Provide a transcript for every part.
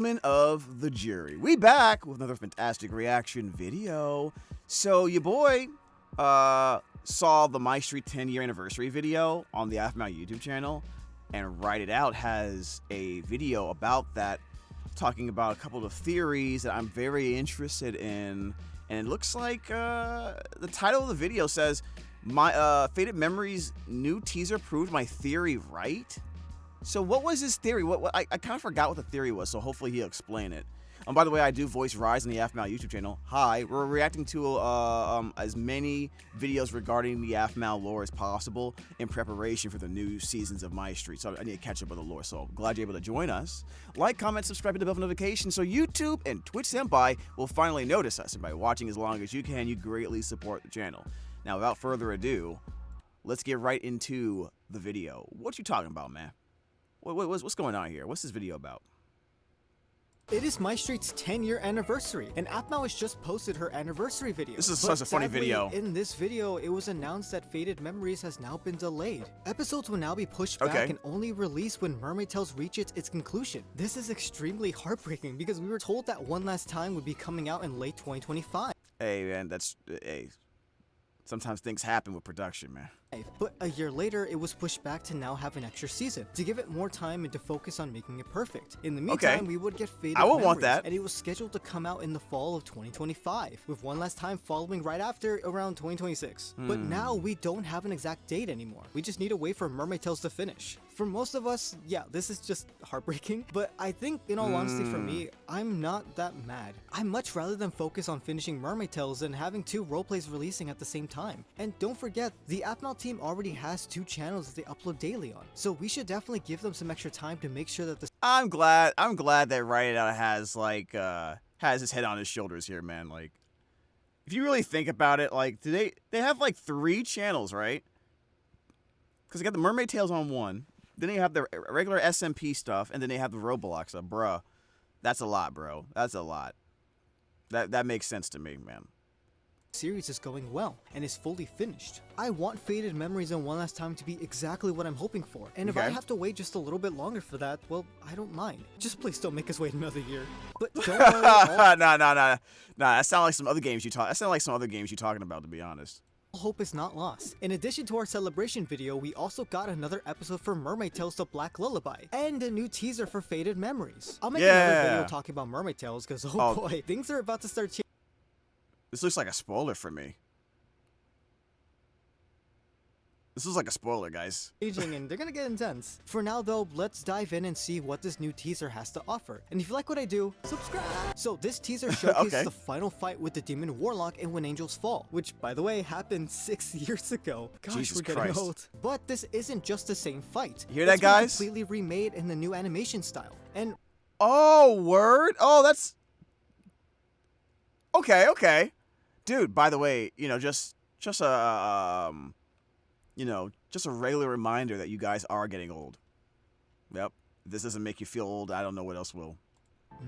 Of the jury, we back with another fantastic reaction video. So your boy saw the Mystreet 10-year anniversary video on the Aphmau YouTube channel, and Write It Out has a video about that, talking about a couple of theories that I'm very interested in. And it looks like the title of the video says, "My Faded Memories new teaser proved my theory right." So what was his theory? I kind of forgot what the theory was, so hopefully he'll explain it. By the way, I do voice Rise on the Aphmau YouTube channel. Hi, we're reacting to as many videos regarding the Aphmau lore as possible in preparation for the new seasons of Mystreet. So I need to catch up with the lore, so glad you're able to join us. Like, comment, subscribe, and the bell for notifications so YouTube and Twitch Senpai will finally notice us. And by watching as long as you can, you greatly support the channel. Now, without further ado, let's get right into the video. What you talking about, man? What's going on here? What's this video about? It is Mystreet's 10-year anniversary, and Aphmau has just posted her anniversary video. This is such a funny video. In this video, it was announced that Faded Memories has now been delayed. Episodes will now be pushed back and only released when Mermaid Tales reaches its conclusion. This is extremely heartbreaking because we were told that One Last Time would be coming out in late 2025. Hey man, sometimes things happen with production, man. But a year later, it was pushed back to now have an extra season, to give it more time and to focus on making it perfect. In the meantime, we would get Faded Memories, want that. And it was scheduled to come out in the fall of 2025, with One Last Time following right after, around 2026. But now we don't have an exact date anymore. We just need to wait for Mermaid Tales to finish. For most of us, yeah, this is just heartbreaking, but I think, in all honesty, for me, I'm not that mad. I'd much rather than focus on finishing Mermaid Tales than having 2 roleplays releasing at the same time. And don't forget, the Aphmau team already has 2 channels that they upload daily on, so we should definitely give them some extra time to make sure that the— I'm glad that Write It Out has has his head on his shoulders here, man. Like, if you really think about it, like, they have like 3 channels, right? Because they got the Mermaid Tales on one, then they have the regular SMP stuff, and then they have the Roblox stuff. Bruh, that's a lot, bro. That's a lot. That makes sense to me, man. Series is going well and is fully finished. I want Faded Memories and One Last Time to be exactly what I'm hoping for, and if I have to wait just a little bit longer for that, well, I don't mind. Just please don't make us wait another year. But don't worry. Nah. That sounds like some other games you talking about, to be honest. Hope is not lost. In addition to our celebration video, we also got another episode for Mermaid Tales: The Black Lullaby, and a new teaser for Faded Memories. I'll make another video talking about Mermaid Tales because oh boy, things are about to start changing. This looks like a spoiler for me. This is like a spoiler, guys. And they're gonna get intense. For now though, let's dive in and see what this new teaser has to offer. And if you like what I do, subscribe! So this teaser showcases the final fight with the Demon Warlock in When Angels Fall, which by the way happened 6 years ago. Gosh, Jesus we're getting Christ. old. But this isn't just the same fight. You hear that, guys? It's completely remade in the new animation style. And oh, word? Oh, that's okay. Dude, by the way, just a just a regular reminder that you guys are getting old. Yep. If this doesn't make you feel old, I don't know what else will.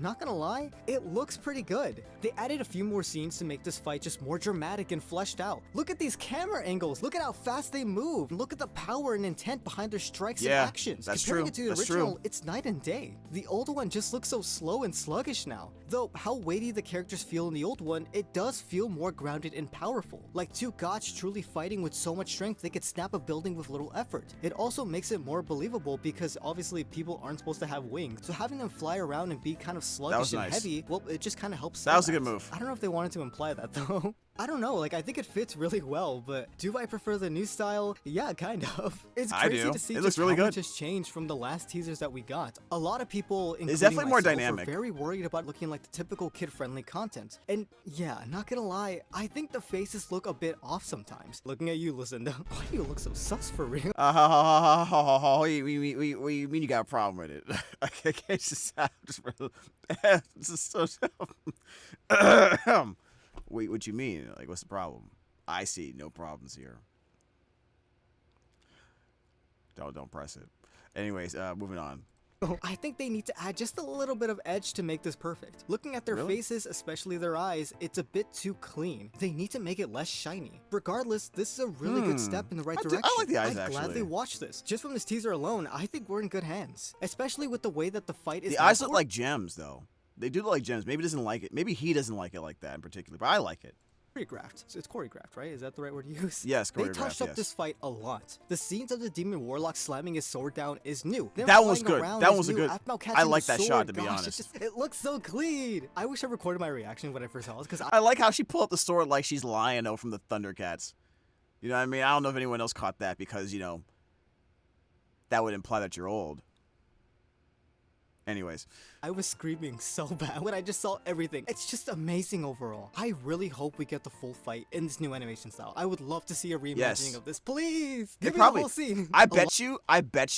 Not gonna lie, it looks pretty good. They added a few more scenes to make this fight just more dramatic and fleshed out. Look at these camera angles, look at how fast they move, look at the power and intent behind their strikes and actions. That's Comparing true. it to the original, it's night and day. The old one just looks so slow and sluggish now. Though how weighty the characters feel in the old one, it does feel more grounded and powerful. Like 2 gods truly fighting with so much strength they could snap a building with little effort. It also makes it more believable because obviously people aren't supposed to have wings, so having them fly around and be kind of sluggish and heavy, well, it just kind of helps. That was a good move. I don't know if they wanted to imply that though. I don't know, like I think it fits really well, but do I prefer the new style? Yeah, kind of. It's crazy to see just how much has changed from the last teasers that we got. A lot of people, including definitely more myself, dynamic. are very worried about looking like the typical kid-friendly content. And yeah, not gonna lie, I think the faces look a bit off sometimes. Looking at you, Lucinda, why do you look so sus for real? We mean you got a problem with it? Okay, just so wait, what you mean? Like, what's the problem? I see no problems here. Don't press it. Anyways, moving on. I think they need to add just a little bit of edge to make this perfect. Looking at their faces, especially their eyes, it's a bit too clean. They need to make it less shiny. Regardless, this is a really good step in the right direction. I like the eyes, I'd actually. gladly watch this. Just from this teaser alone, I think we're in good hands. Especially with the way that the fight is. The eyes look like gems, though. They do look like gems. Maybe he doesn't like it. Maybe he doesn't like it like that in particular, but I like it. Choreographed. So it's choreographed, right? Is that the right word to use? Yes, choreographed. They touched up this fight a lot. The scenes of the demon warlock slamming his sword down is new. That was good. That was a good. I like that sword. shot, to be Gosh, honest. It looks so clean. I wish I recorded my reaction when I first saw it because I like how she pulled up the sword like she's Lion-O from the Thundercats. You know what I mean? I don't know if anyone else caught that because, you know, that would imply that you're old. Anyways. I was screaming so bad when I just saw everything. It's just amazing overall. I really hope we get the full fight in this new animation style. I would love to see a reimagining of this. Please, give me the whole scene. I bet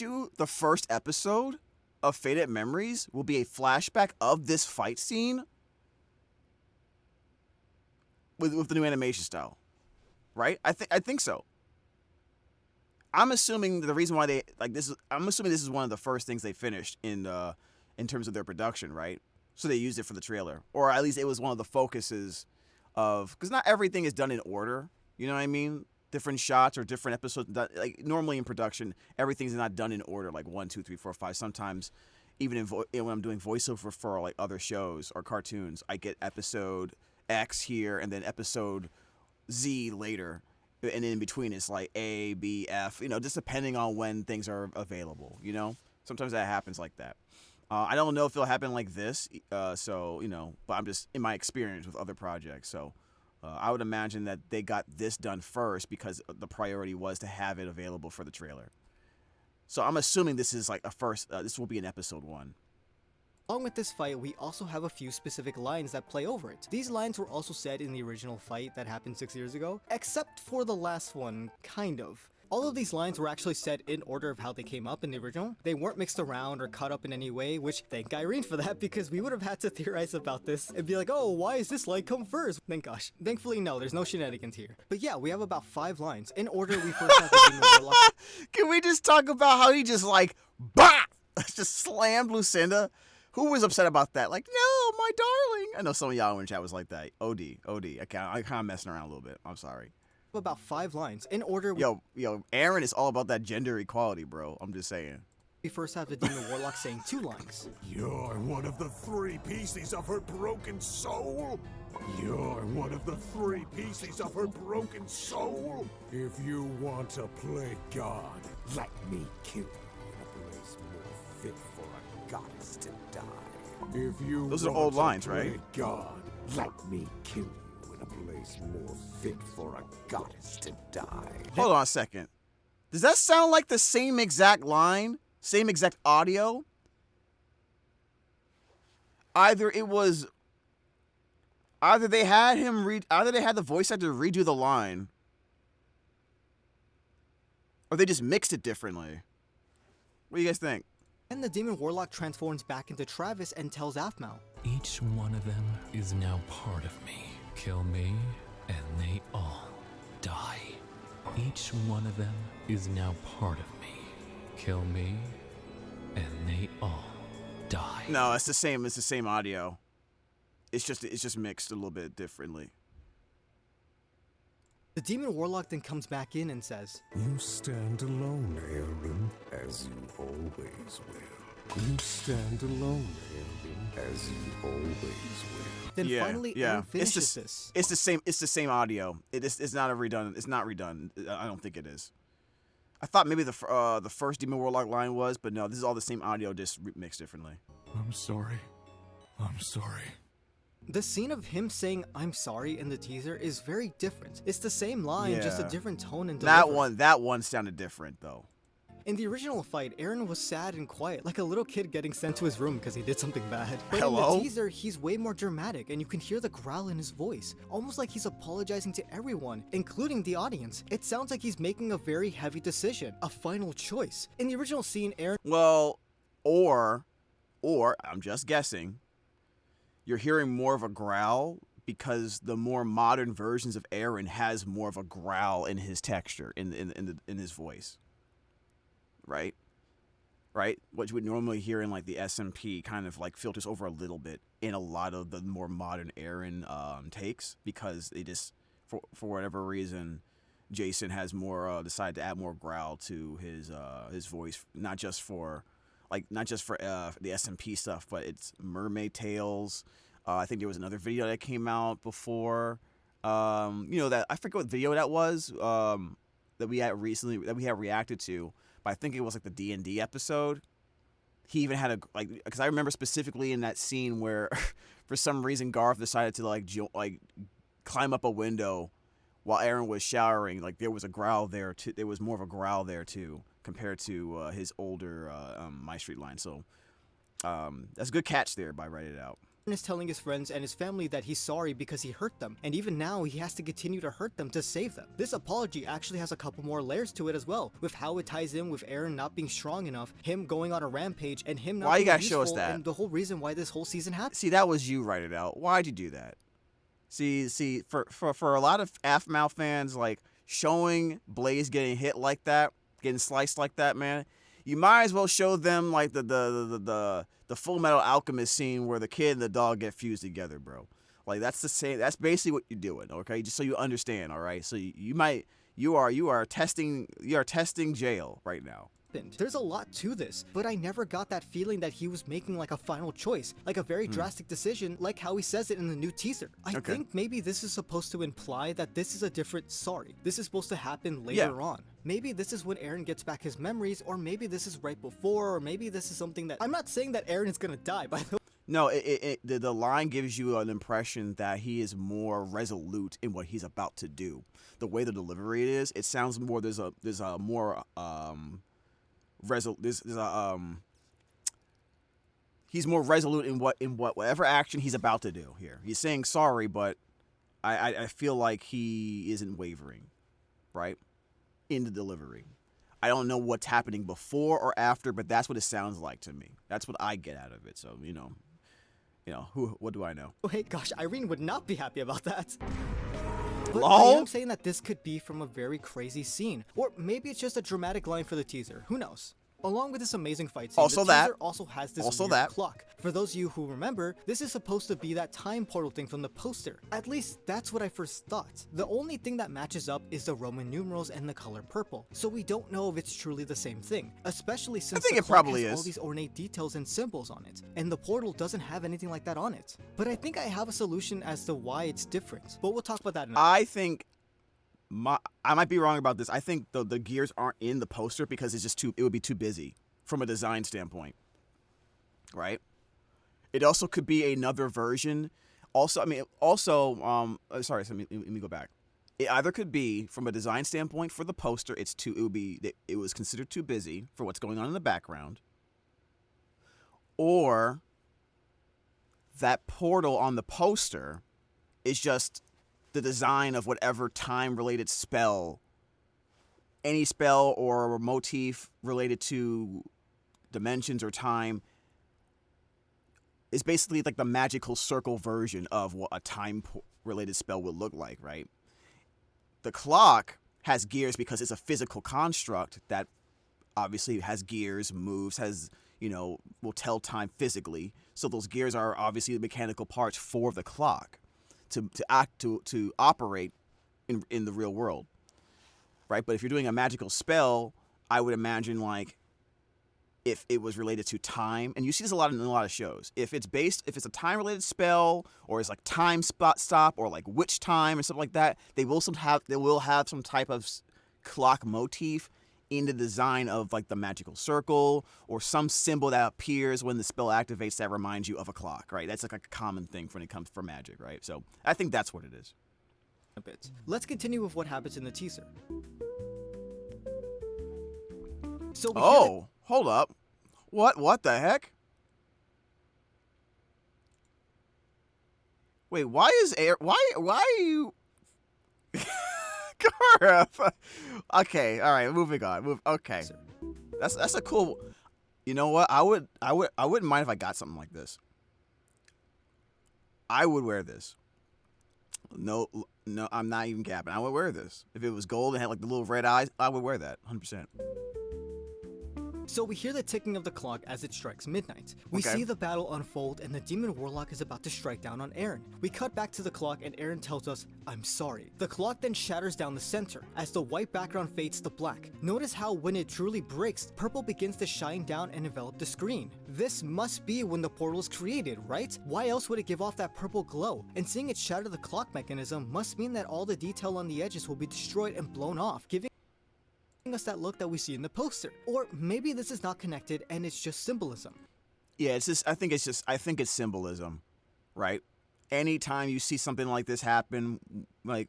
you the first episode of Faded Memories will be a flashback of this fight scene with the new animation style. Right? I think so. I'm assuming the reason why I'm assuming this is one of the first things they finished in terms of their production, right? So they used it for the trailer. Or at least it was one of the focuses of, because not everything is done in order, you know what I mean? Different shots or different episodes, like normally in production, everything's not done in order, like 1, 2, 3, 4, 5. Sometimes even when I'm doing voiceover for like other shows or cartoons, I get episode X here and then episode Z later. And in between it's like A, B, F, you know, just depending on when things are available, you know? Sometimes that happens like that. I don't know if it'll happen like this, so, you know, but I'm just in my experience with other projects. So I would imagine that they got this done first because the priority was to have it available for the trailer. So I'm assuming this is like this will be an episode 1. Along with this fight, we also have a few specific lines that play over it. These lines were also said in the original fight that happened 6 years ago, except for the last one, kind of. All of these lines were actually said in order of how they came up in the original. They weren't mixed around or cut up in any way, which thank Irene for that because we would have had to theorize about this and be like, oh, why is this line come first? Thank gosh. Thankfully, no, there's no shenanigans here. But yeah, we have about 5 lines. In order, we first have the Demon Warlock. Can we just talk about how he just like, bah! Just slammed Lucinda? Who was upset about that? Like, no, my darling. I know some of y'all in the chat was like that. OD. I kind of messing around a little bit. I'm sorry. About 5 lines. In order, Yo, Aaron is all about that gender equality, bro. I'm just saying. We first have the Demon Warlock saying 2 lines. You're one of the 3 pieces of her broken soul. You're one of the 3 pieces of her broken soul. If you want to play God, let me kill you in a place more fit for a goddess to die. If you Those are old lines, right? God, let me kill you in a place more fit for a goddess to die. Hold on a second. Does that sound like the same exact line? Same exact audio? Either they had the voice actor redo the line, or they just mixed it differently. What do you guys think? And the Demon Warlock transforms back into Travis and tells Aphmau. Each one of them is now part of me. Kill me, and they all die. Each one of them is now part of me. Kill me, and they all die. No, it's the same audio. It's just mixed a little bit differently. The Demon Warlock then comes back in and says, You stand alone, Aaron, as you always will. You stand alone, Aaron, as you always will. Then finally Aaron finishes this. It's the same audio. It's not redundant. It's not redundant. I don't think it is. I thought maybe the first Demon Warlock line was, but no, this is all the same audio, just mixed differently. I'm sorry. I'm sorry. The scene of him saying "I'm sorry" in the teaser is very different. It's the same line, just a different tone and delivery. That one sounded different though. In the original fight, Aaron was sad and quiet, like a little kid getting sent to his room because he did something bad. But in the teaser, he's way more dramatic, and you can hear the growl in his voice, almost like he's apologizing to everyone, including the audience. It sounds like he's making a very heavy decision, a final choice. In the original scene, Aaron... Well, or I'm just guessing, you're hearing more of a growl because the more modern versions of Aaron has more of a growl in his texture, in his voice. Right? right? What you would normally hear in like the SMP kind of like filters over a little bit in a lot of the more modern Eren takes, because they just for whatever reason Jason has more decided to add more growl to his voice, not just for the SMP stuff, but it's mermaid tales. I think there was another video that came out before, that I forget what video that was, that we had reacted to, but I think it was like the D&D episode. He even had because I remember specifically in that scene where for some reason Garth decided to climb up a window while Eren was showering. Like there was a growl there too. There was more of a growl there too compared to his older Mystreet line. So that's a good catch there by Write It Out. Is telling his friends and his family that he's sorry because he hurt them, and even now he has to continue to hurt them to save them. This apology actually has a couple more layers to it as well, with how it ties in with Eren not being strong enough, him going on a rampage, and him not being useful, show us that? And the whole reason why this whole season happened. See, that was you Write It Out. Why'd you do that? See, for a lot of Aphmau fans, like showing Blaze getting hit like that, getting sliced like that, man, you might as well show them like the Full Metal Alchemist scene where the kid and the dog get fused together, bro. Like that's the same. That's basically what you're doing, okay? Just so you understand, all right? So you are testing jail right now. There's a lot to this, but I never got that feeling that he was making like a final choice, like a very drastic decision, like how he says it in the new teaser. I think maybe this is supposed to imply that this is a different sorry. This is supposed to happen later on. Maybe this is when Eren gets back his memories, or maybe this is right before, or maybe this is something that... I'm not saying that Eren is gonna die, by the way. No, the line gives you an impression that he is more resolute in what he's about to do. The way the delivery is, it sounds more... There's a more... he's more resolute in whatever action he's about to do here. He's saying sorry, but I feel like he isn't wavering, right? In the delivery. I don't know what's happening before or after, but that's what it sounds like to me. That's what I get out of it. So, what do I know? Oh, hey, gosh, Irene would not be happy about that. But LOL? I am saying that this could be from a very crazy scene. Or maybe it's just a dramatic line for the teaser. Who knows? Along with this amazing fight scene, the teaser also has this weird clock. For those of you who remember, this is supposed to be that time portal thing from the poster. At least, that's what I first thought. The only thing that matches up is the Roman numerals and the color purple. So we don't know if it's truly the same thing. Especially since the clock has all these ornate details and symbols on it. And the portal doesn't have anything like that on it. But I think I have a solution as to why it's different. But we'll talk about that in a minute. I think... I might be wrong about this. I think the gears aren't in the poster because it's just it would be too busy from a design standpoint, right? It also could be another version. Let me go back. It either could be from a design standpoint for the poster, it was considered too busy for what's going on in the background, or that portal on the poster is just the design of whatever time-related spell, any spell or motif related to dimensions or time, is basically like the magical circle version of what a time-related spell would look like, right? The clock has gears because it's a physical construct that obviously has gears, moves, will tell time physically. So those gears are obviously the mechanical parts for the clock to operate in the real world, right? But if you're doing a magical spell, I would imagine like if it was related to time, and you see this in a lot of shows. If it's a time related spell, or it's like time stop, or like witch time or something like that, they will have some type of clock motif in the design of like the magical circle, or some symbol that appears when the spell activates that reminds you of a clock, right? That's like a common thing when it comes for magic, right? So I think that's what it is. A bit. Let's continue with what happens in the teaser. So hold up. What the heck? Wait, why are you Garth? Okay, all right, moving on. Okay. That's a cool. You know what? I wouldn't mind if I got something like this. I would wear this. No, I'm not even capping. I would wear this. If it was gold and had like the little red eyes, I would wear that 100%. So we hear the ticking of the clock as it strikes midnight. We Okay. see the battle unfold and the demon warlock is about to strike down on Eren. We cut back to the clock and Eren tells us, "I'm sorry." The clock then shatters down the center as the white background fades to black. Notice how when it truly breaks, purple begins to shine down and envelop the screen. This must be when the portal is created, right? Why else would it give off that purple glow? And seeing it shatter the clock mechanism must mean that all the detail on the edges will be destroyed and blown off, giving us that look that we see in the poster. Or maybe this is not connected and it's just symbolism. Yeah, I think it's symbolism, right? Anytime you see something like this happen, like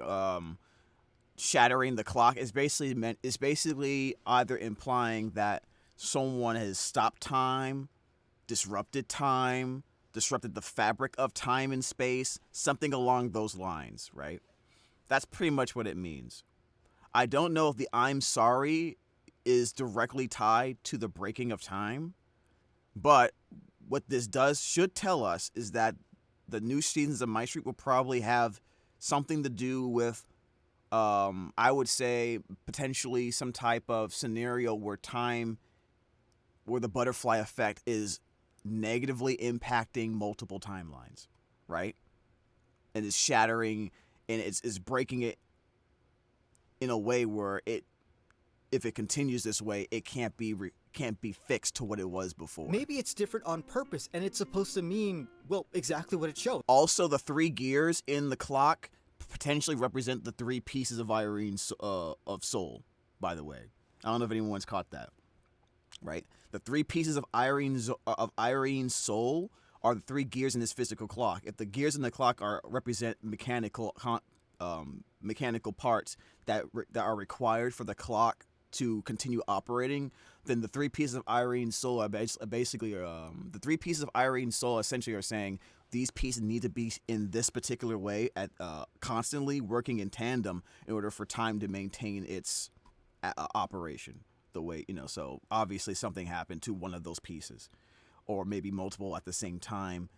shattering the clock, is basically either implying that someone has stopped time, disrupted the fabric of time and space, something along those lines, right? That's pretty much what it means. I don't know if the "I'm sorry" is directly tied to the breaking of time, but what this should tell us is that the new seasons of Mystreet will probably have something to do with, I would say, potentially some type of scenario where the butterfly effect is negatively impacting multiple timelines, right? And is shattering and is breaking it in a way where if it continues this way, it can't be fixed to what it was before. Maybe it's different on purpose and it's supposed to mean, well, exactly what it shows. Also, the 3 gears in the clock potentially represent the 3 pieces of Irene's of soul, by the way. I don't know if anyone's caught that. Right? The 3 pieces of Irene's soul are the 3 gears in this physical clock. If the gears in the clock represent mechanical parts that are required for the clock to continue operating, then the 3 pieces of Irene's soul are basically the 3 pieces of Irene's soul essentially are saying these pieces need to be in this particular way at constantly working in tandem in order for time to maintain its operation. The way, so obviously something happened to one of those pieces, or maybe multiple at the same time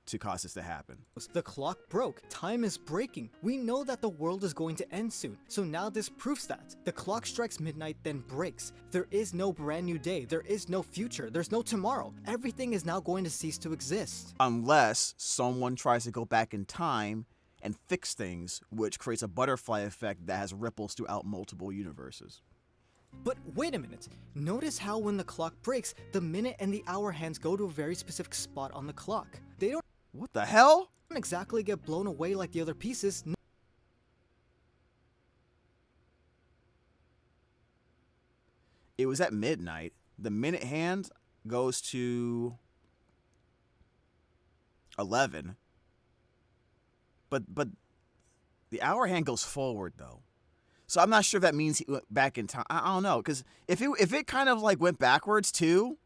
to cause this to happen. The clock broke. Time is breaking. We know that the world is going to end soon. So now this proves that. The clock strikes midnight, then breaks. There is no brand new day. There is no future. There's no tomorrow. Everything is now going to cease to exist. Unless someone tries to go back in time and fix things, which creates a butterfly effect that has ripples throughout multiple universes. But wait a minute. Notice how when the clock breaks, the minute and the hour hands go to a very specific spot on the clock. They don't What the hell? exactly get blown away like the other pieces. It was at midnight. The minute hand goes to 11. But the hour hand goes forward though. So I'm not sure if that means he went back in time. I don't know, because if it kind of like went backwards too,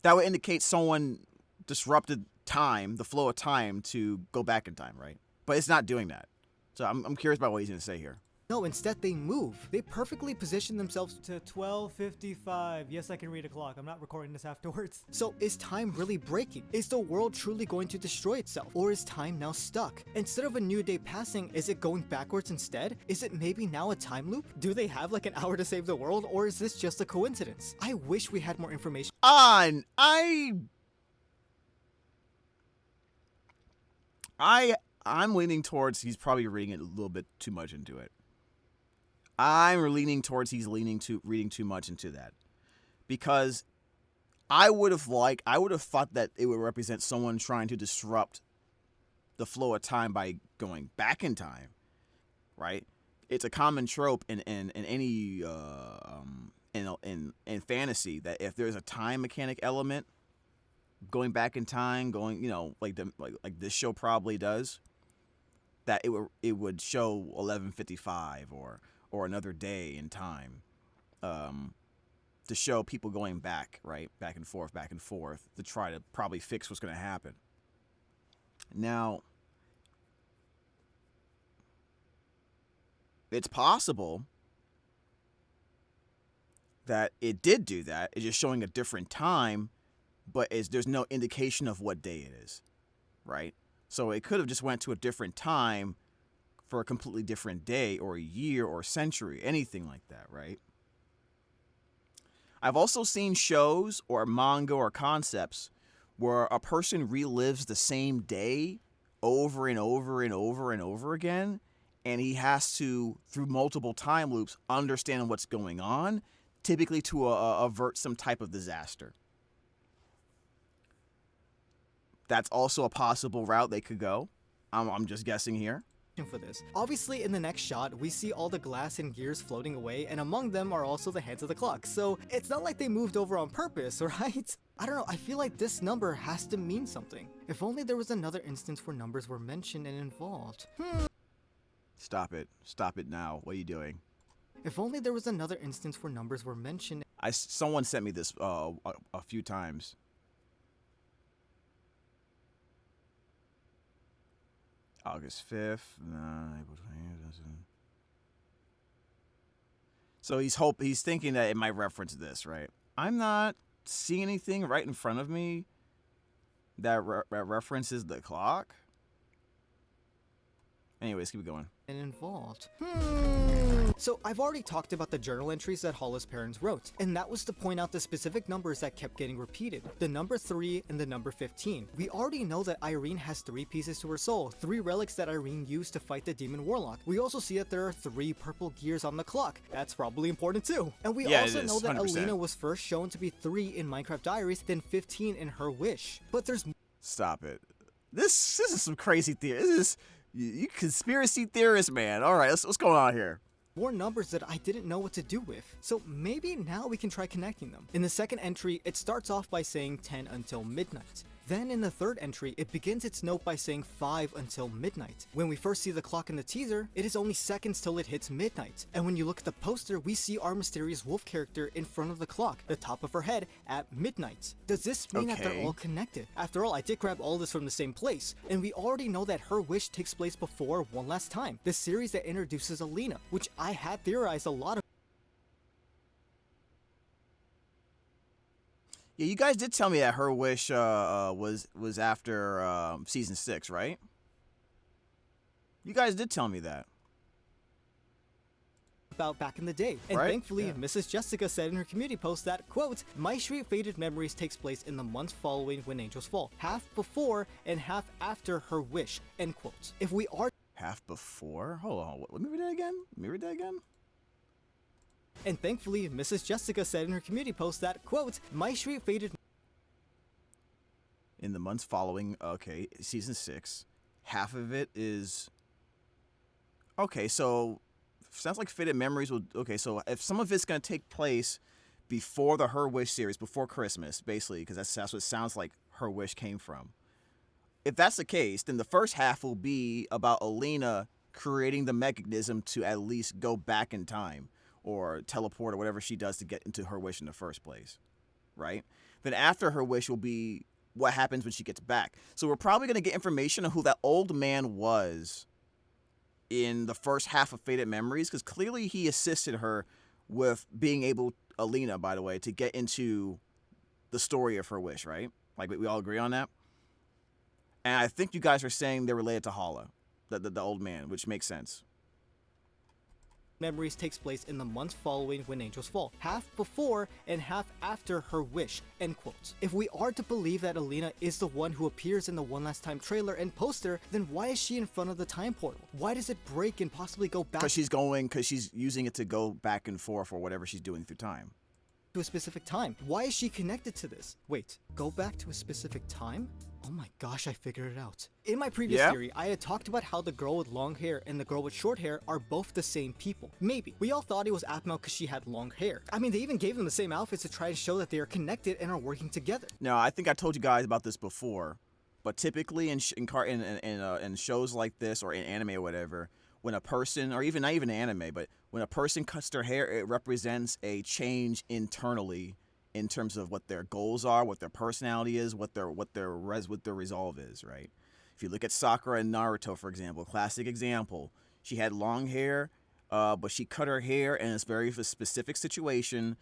that would indicate someone disrupted time, the flow of time, to go back in time, right? But it's not doing that. So I'm curious about what he's gonna say here. No, instead they move. They perfectly position themselves To 12:55. Yes, I can read a clock. I'm not recording this afterwards. So is time really breaking? Is the world truly going to destroy itself? Or is time now stuck? Instead of a new day passing, is it going backwards instead? Is it maybe now a time loop? Do they have like an hour to save the world? Or is this just a coincidence? I wish we had more information. I'm leaning towards he's probably reading it a little bit too much into it. I'm leaning towards he's reading too much into that. Because I would have thought that it would represent someone trying to disrupt the flow of time by going back in time, right? It's a common trope in any in fantasy that if there's a time mechanic element, going back in time, like this show probably does, that it would show 11:55 or another day in time, to show people going back, right, back and forth, to try to probably fix what's going to happen. Now, it's possible that it did do that. It's just showing a different time, but there's no indication of what day it is, right? So it could have just went to a different time for a completely different day or a year or century, anything like that, right? I've also seen shows or manga or concepts where a person relives the same day over and over and over and over again, and he has to, through multiple time loops, understand what's going on, typically to avert some type of disaster. That's also a possible route they could go. I'm just guessing here. For this. Obviously, in the next shot, we see all the glass and gears floating away, and among them are also the hands of the clock. So it's not like they moved over on purpose, right? I don't know, I feel like this number has to mean something. If only there was another instance where numbers were mentioned and involved. Stop it. Stop it now. What are you doing? If only there was another instance where numbers were mentioned. Someone sent me this a few times. August 5th. So he's thinking that it might reference this, right? I'm not seeing anything right in front of me that references the clock. Anyways, keep it going. And involved. So I've already talked about the journal entries that Hala's parents wrote, and that was to point out the specific numbers that kept getting repeated. The number 3 and the number 15. We already know that Irene has 3 pieces to her soul, 3 relics that Irene used to fight the demon warlock. We also see that there are 3 purple gears on the clock. That's probably important too. And we also know that 100%. Alina was first shown to be 3 in Minecraft Diaries, then 15 in Her Wish. But there's... Stop it. This is some crazy theory. This is... You conspiracy theorist, man. All right, what's going on here? More numbers that I didn't know what to do with. So maybe now we can try connecting them. In the second entry, it starts off by saying 10 until midnight. Then in the third entry, it begins its note by saying 5 until midnight. When we first see the clock in the teaser, it is only seconds till it hits midnight. And when you look at the poster, we see our mysterious wolf character in front of the clock, the top of her head, at midnight. Does this mean that they're all connected? After all, I did grab all this from the same place, and we already know that Her Wish takes place before One Last Time, the series that introduces Alina, which I had theorized a lot of. Yeah, you guys did tell me that Her Wish was after season 6, right? You guys did tell me that. About back in the day. And thankfully, Mrs. Jessica said in her community post that, quote, Mystreet Faded Memories takes place in the months following When Angels Fall, half before and half after Her Wish, end quote. If we are... Half before? Hold on, let me read that again. And thankfully, Mrs. Jessica said in her community post that, quote, Mystreet Faded... In the months following, okay, season 6, half of it is... Okay, so... Sounds like Faded Memories will... Okay, so if some of it's going to take place before the Her Wish series, before Christmas, basically, because that's what it sounds like Her Wish came from. If that's the case, then the first half will be about Alina creating the mechanism to at least go back in time, or teleport, or whatever she does to get into Her Wish in the first place, right? Then after Her Wish will be what happens when she gets back. So we're probably going to get information on who that old man was in the first half of Faded Memories, because clearly he assisted her with being able, Alina, by the way, to get into the story of Her Wish, right? Like, we all agree on that? And I think you guys are saying they're related to Hala, the old man, which makes sense. Memories takes place in the months following When Angels Fall, half before and half after Her Wish, end quote. If we are to believe that Alina is the one who appears in the One Last Time trailer and poster, then why is she in front of the time portal? Why does it break and possibly go back? Because she's using it to go back and forth or whatever she's doing through time. To a specific time. Why is she connected to this? Wait, go back to a specific time? Oh my gosh, I figured it out. In my previous theory, I had talked about how the girl with long hair and the girl with short hair are both the same people. Maybe. We all thought it was Aphmau because she had long hair. I mean, they even gave them the same outfits to try to show that they are connected and are working together. Now, I think I told you guys about this before, but typically in shows like this or in anime or whatever, when a person, or even not even anime, but when a person cuts their hair, it represents a change internally in terms of what their goals are, what their personality is, what their resolve is, right? If you look at Sakura and Naruto, for example, classic example, she had long hair, but she cut her hair in a very specific situation,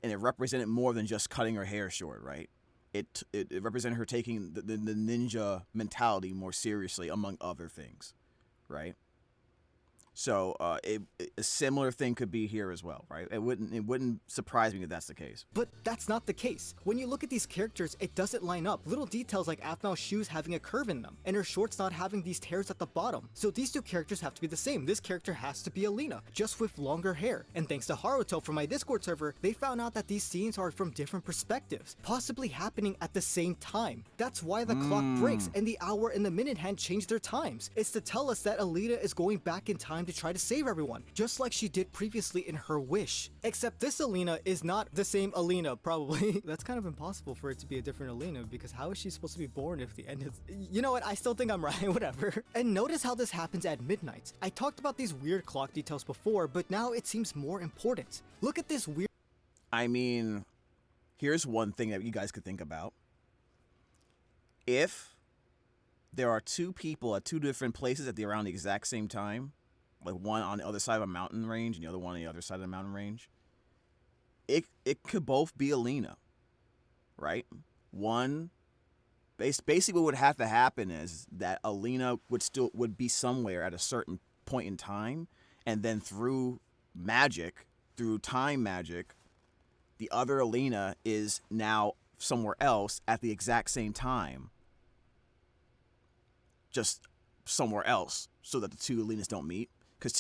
and it represented more than just cutting her hair short, right? It represented her taking the ninja mentality more seriously, among other things, right? So a similar thing could be here as well, right? It wouldn't surprise me if that's the case. But that's not the case. When you look at these characters, it doesn't line up. Little details like Aphmau's shoes having a curve in them, and her shorts not having these tears at the bottom. So these two characters have to be the same. This character has to be Alina, just with longer hair. And thanks to Haruto from my Discord server, they found out that these scenes are from different perspectives, possibly happening at the same time. That's why the clock breaks and the hour and the minute hand change their times. It's to tell us that Alina is going back in time to try to save everyone, just like she did previously in her wish. Except this Alina is not the same Alina, probably. That's kind of impossible for it to be a different Alina, because how is she supposed to be born if the end is... You know what, I still think I'm right, whatever. And notice how this happens at midnight. I talked about these weird clock details before, but now it seems more important. Look at this weird... I mean, here's one thing that you guys could think about. If there are two people at two different places at around the exact same time, like one on the other side of a mountain range and the other one on the other side of the mountain range, it could both be Alina, right? One, basically what would have to happen is that Alina would be somewhere at a certain point in time, and then through time magic, the other Alina is now somewhere else at the exact same time, just somewhere else, so that the two Alinas don't meet. Because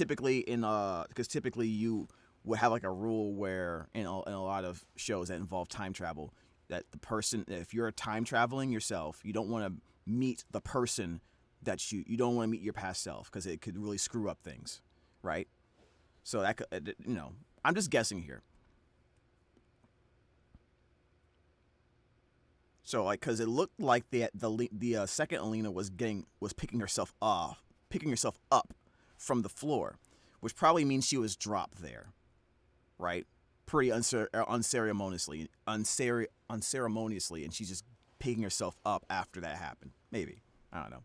typically you would have like a rule where in a lot of shows that involve time travel, that the person, if you're time traveling yourself, you don't want to meet the person that you don't want to meet your past self, because it could really screw up things, right? So that could, I'm just guessing here. So like, because it looked like the second Alina was picking herself up from the floor, which probably means she was dropped there, right? Pretty unceremoniously, and she's just picking herself up after that happened. Maybe, I don't know.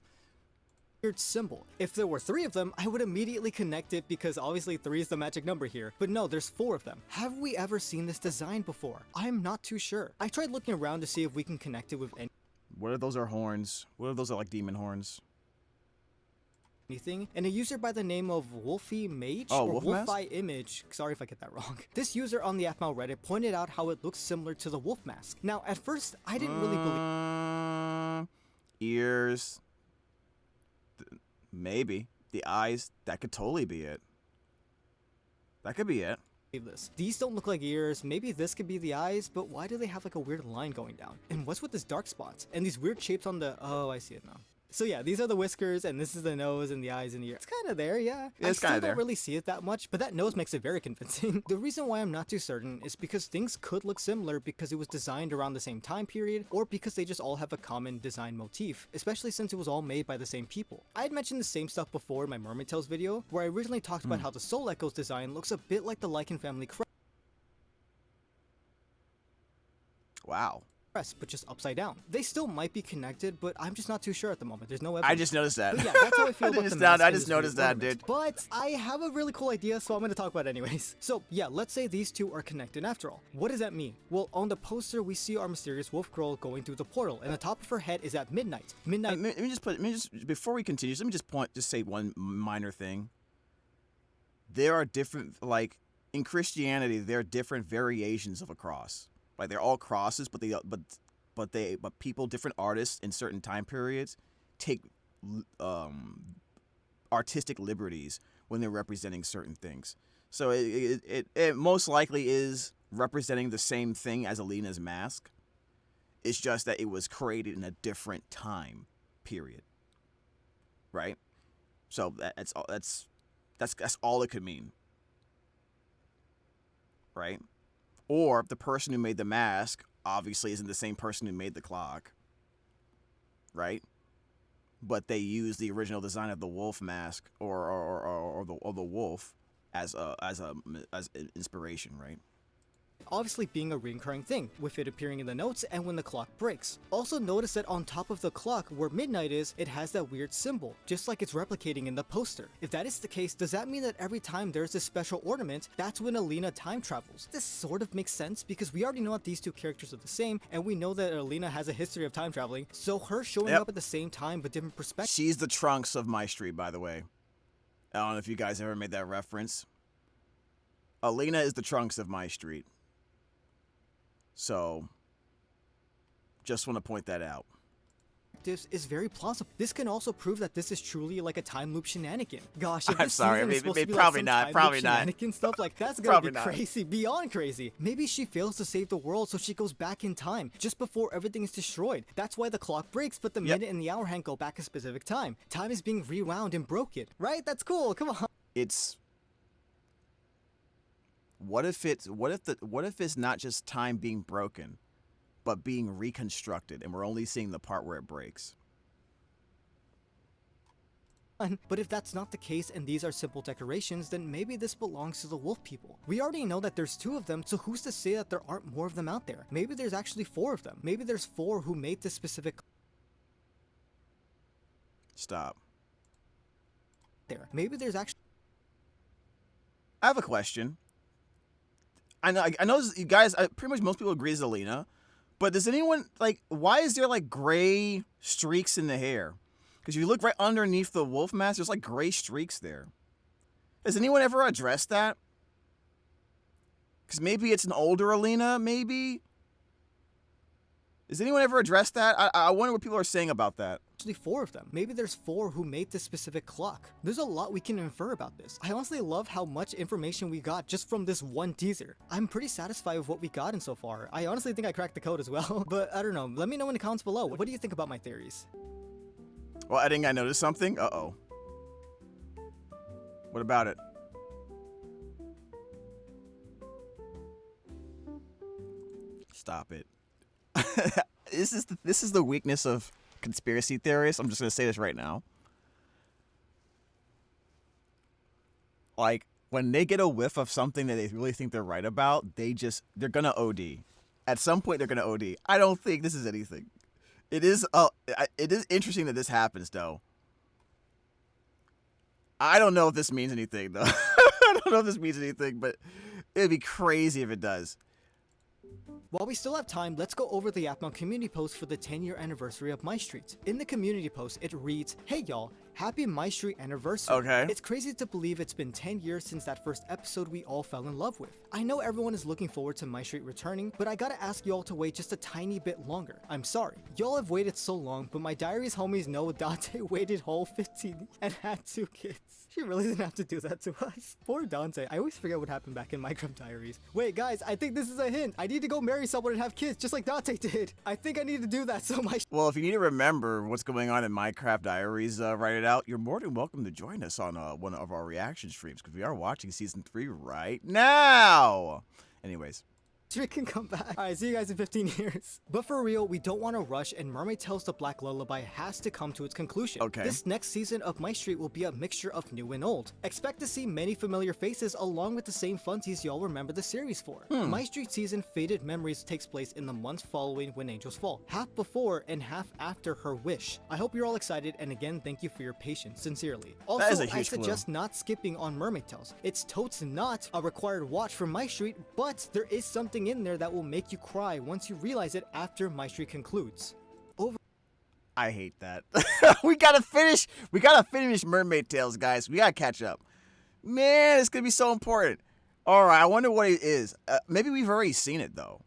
Weird symbol. If there were 3 of them, I would immediately connect it, because obviously 3 is the magic number here. But no, there's 4 of them. Have we ever seen this design before? I'm not too sure. I tried looking around to see if we can connect it with What if those are horns? What if those are like demon horns? anything, and a user by the name of Wolfie Mage or Wolfie Image, sorry if I get that wrong. This user on the Aphmau Reddit pointed out how it looks similar to the wolf mask. Now, at first, I didn't really believe ears. Maybe. The eyes, that could totally be it. That could be it. this. These don't look like ears, maybe this could be the eyes, but why do they have like a weird line going down? And what's with this dark spots? And these weird shapes on the, oh, I see it now. So yeah, these are the whiskers, and this is the nose and the eyes and the ear. It's kind of there, yeah. I still don't really see it that much, but that nose makes it very convincing. The reason why I'm not too certain is because things could look similar because it was designed around the same time period, or because they just all have a common design motif, especially since it was all made by the same people. I had mentioned the same stuff before in my Mermaid Tales video, where I originally talked about how the Soul Echoes design looks a bit like the Lycan family crest. Wow. But just upside down. They still might be connected, but I'm just not too sure at the moment. There's no evidence. I just noticed that. But yeah, that's how I feel about the mask. I just noticed that, dude. But I have a really cool idea, so I'm going to talk about it anyways. So yeah, let's say these two are connected after all. What does that mean? Well, on the poster, we see our mysterious wolf girl going through the portal, and the top of her head is at midnight. Before we continue, let me just say one minor thing. There are different, like, in Christianity, there are different variations of a cross. Like, they're all crosses, but people, different artists in certain time periods take artistic liberties when they're representing certain things. So it most likely is representing the same thing as Alina's mask. It's just that it was created in a different time period, right? So that's all it could mean, right? Or the person who made the mask obviously isn't the same person who made the clock, right? But they use the original design of the wolf mask or the wolf as inspiration, right? Obviously being a recurring thing, with it appearing in the notes and when the clock breaks. Also notice that on top of the clock, where midnight is, it has that weird symbol, just like it's replicating in the poster. If that is the case, does that mean that every time there's this special ornament, that's when Alina time travels? This sort of makes sense, because we already know that these two characters are the same, and we know that Alina has a history of time traveling, so her showing up at the same time but different perspectives. She's the Trunks of Mystreet, by the way. I don't know if you guys ever made that reference. Alina is the Trunks of Mystreet. So, just want to point that out. This is very plausible. This can also prove that this is truly like a time loop shenanigan. Gosh, if I'm this sorry, season is supposed to be probably like some not, time probably loop not. shenanigan stuff, like that's gonna Probably be not. crazy, beyond crazy. Maybe she fails to save the world, so she goes back in time just before everything is destroyed. That's why the clock breaks, but the minute and the hour hand go back a specific time. Time is being rewound and broken, right? That's cool. Come on. It's what if it's not just time being broken, but being reconstructed, and we're only seeing the part where it breaks. But if that's not the case and these are simple decorations, then maybe this belongs to the wolf people. We already know that there's 2 of them, so who's to say that there aren't more of them out there? Maybe there's actually 4 of them. Maybe there's 4 who made this specific Stop. there. Maybe there's actually I have a question. I know you guys, pretty much most people agree it's Alina, but does anyone, like, why is there, like, gray streaks in the hair? Because you look right underneath the wolf mask, there's, like, gray streaks there. Has anyone ever addressed that? Because maybe it's an older Alina, maybe? Has anyone ever addressed that? I wonder what people are saying about that. actually 4 of them. Maybe there's 4 who made this specific clock. There's a lot we can infer about this. I honestly love how much information we got just from this one teaser. I'm pretty satisfied with what we got in so far. I honestly think I cracked the code as well, but I don't know. Let me know in the comments below. What do you think about my theories? Well, I think I noticed something. Uh-oh. What about it? Stop it. This is the weakness of conspiracy theorists. I'm just gonna say this right now. Like, when they get a whiff of something that they really think they're right about, they're gonna OD. At some point, they're gonna OD. I don't think this is anything. It is interesting that this happens, though. I don't know if this means anything, though. I don't know if this means anything, but it'd be crazy if it does. While we still have time, let's go over the Aphmau community post for the 10-year anniversary of Mystreet. In the community post, it reads, "Hey y'all, happy Mystreet anniversary." Okay. It's crazy to believe it's been 10 years since that first episode we all fell in love with. I know everyone is looking forward to Mystreet returning, but I gotta ask y'all to wait just a tiny bit longer. I'm sorry. Y'all have waited so long, but my diaries homies know Dante waited whole 15 and had 2 kids. She really didn't have to do that to us. Poor Dante. I always forget what happened back in Minecraft Diaries. Wait, guys, I think this is a hint. I need to go marry someone and have kids, just like Dante did. I think I need to do that so my... Well, if you need to remember what's going on in Minecraft Diaries, write it out. You're more than welcome to join us on one of our reaction streams, because we are watching Season 3 right now. Anyways. Mystreet can come back. Alright, see you guys in 15 years. But for real, we don't want to rush, and Mermaid Tales the Black Lullaby has to come to its conclusion. Okay. This next season of Mystreet will be a mixture of new and old. Expect to see many familiar faces along with the same funsies y'all remember the series for. Mystreet season Faded Memories takes place in the months following When Angels Fall, half before and half after her wish. I hope you're all excited, and again, thank you for your patience, sincerely. Also, That is a I huge clue. suggest not skipping on Mermaid Tales. It's totes not a required watch for Mystreet, but there is something in there that will make you cry once you realize it after Mystreet concludes. I hate that. We gotta finish Mermaid Tales, guys. We gotta catch up. Man, it's gonna be so important. All right, I wonder what it is. Maybe we've already seen it, though.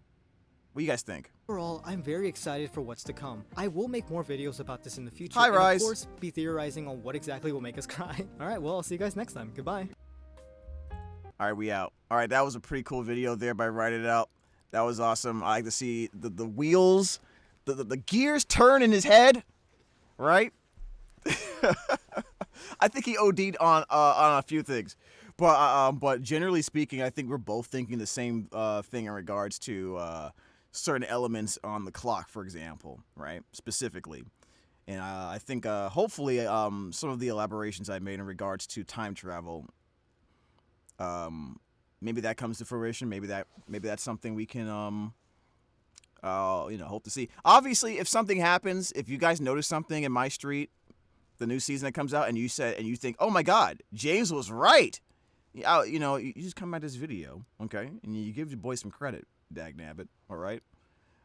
What do you guys think? Overall, I'm very excited for what's to come. I will make more videos about this in the future. Hi, and Rise. of course, be theorizing on what exactly will make us cry. Alright, well, I'll see you guys next time. Goodbye. All right, we out. All right, that was a pretty cool video there by Write It Out. That was awesome. I like to see the wheels, the gears turn in his head, right? I think he OD'd on a few things, but generally speaking, I think we're both thinking the same thing in regards to certain elements on the clock, for example, right? Specifically, and I think hopefully some of the elaborations I made in regards to time travel. Maybe that comes to fruition. Maybe that's something we can, hope to see. Obviously, if something happens, if you guys notice something in Mystreet, the new season that comes out, and you think, oh my God, James was right. You just come at this video, okay, and you give your boy some credit, dagnabbit. All right,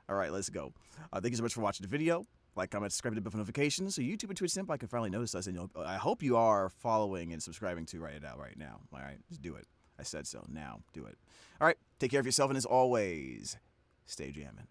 let's go. Thank you so much for watching the video. Like, comment, subscribe to the bell for notifications so YouTube and Twitch Senpai can finally notice us. And I hope you are following and subscribing to right now. All right, just do it. I said so. Now, do it. All right, take care of yourself, and as always, stay jamming.